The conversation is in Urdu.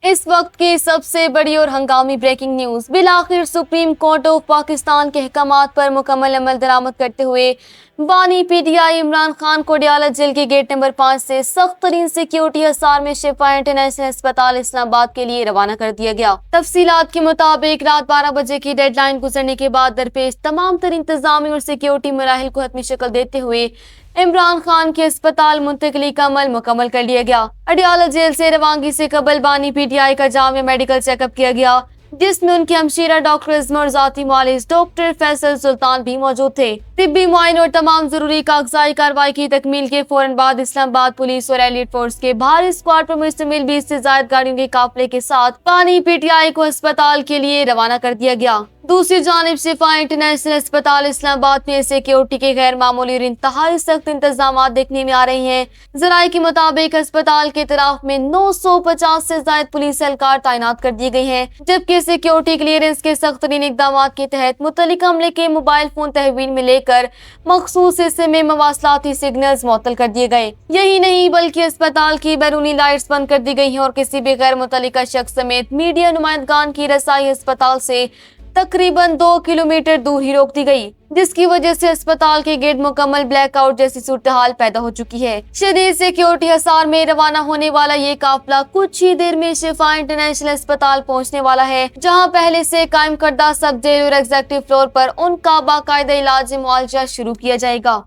اس وقت کی سب سے بڑی اور ہنگامی بریکنگ نیوز، بالآخر سپریم کورٹ آف پاکستان کے احکامات پر مکمل عمل درآمد کرتے ہوئے بانی P T I Imran Khan کو اڈیالہ جیل کے گیٹ نمبر 5 سے سخت ترین سیکیورٹی حصار میں شفا انٹرنیشنل ہسپتال اسلام آباد کے لیے روانہ کر دیا گیا۔ تفصیلات کے مطابق رات 12 بجے کی ڈیڈ لائن گزرنے کے بعد درپیش تمام تر انتظامی اور سیکیورٹی مراحل کو حتمی شکل دیتے ہوئے عمران خان کی اسپتال منتقلی کا عمل مکمل کر لیا گیا۔ اڈیالہ جیل سے روانگی سے قبل بانی پی ٹی آئی کا جامع میڈیکل چیک اپ کیا گیا، جس میں ان کی ہمشیرہ ڈاکٹر عظمی اور ذاتی معالج ڈاکٹر فیصل سلطان بھی موجود تھے۔ طبی معائنوں اور تمام ضروری کاغذائی کارروائی کی تکمیل کے فوراً بعد اسلام آباد پولیس اور ایلیٹ فورس کے بھاری اسکواڈ پر مشتمل 20 سے زائد گاڑیوں کے قافلے کے ساتھ بانی پی ٹی آئی کو اسپتال کے لیے روانہ کر دیا گیا۔ دوسری جانب شفا انٹرنیشنل ہسپتال اسلام آباد میں سیکیورٹی کے غیر معمولی اور انتہائی سخت انتظامات دیکھنے میں آ رہے ہیں۔ ذرائع کے مطابق اسپتال کے اطراف میں 950 سے زائد پولیس اہلکار تعینات کر دیے گئے ہیں، جبکہ سیکیورٹی کلیئرنس کے سخت ترین اقدامات کے تحت متعلقہ عملے کے موبائل فون تحویل میں لے کر مخصوص حصے میں مواصلاتی سگنلز معطل کر دیے گئے۔ یہی نہیں بلکہ اسپتال کی بیرونی لائٹس بند کر دی گئی ہیں اور کسی بھی غیر متعلقہ شخص سمیت میڈیا نمائندگان کی رسائی اسپتال سے تقریباً 2 کلومیٹر دور ہی روک دی گئی، جس کی وجہ سے اسپتال کے گرد مکمل بلیک آؤٹ جیسی صورتحال پیدا ہو چکی ہے۔ شدید سیکیورٹی حصار میں روانہ ہونے والا یہ قافلہ کچھ ہی دیر میں شفا انٹرنیشنل ہسپتال پہنچنے والا ہے، جہاں پہلے سے قائم کردہ سب جیل اور ایگزیکٹو فلور پر ان کا باقاعدہ علاج معالجہ شروع کیا جائے گا۔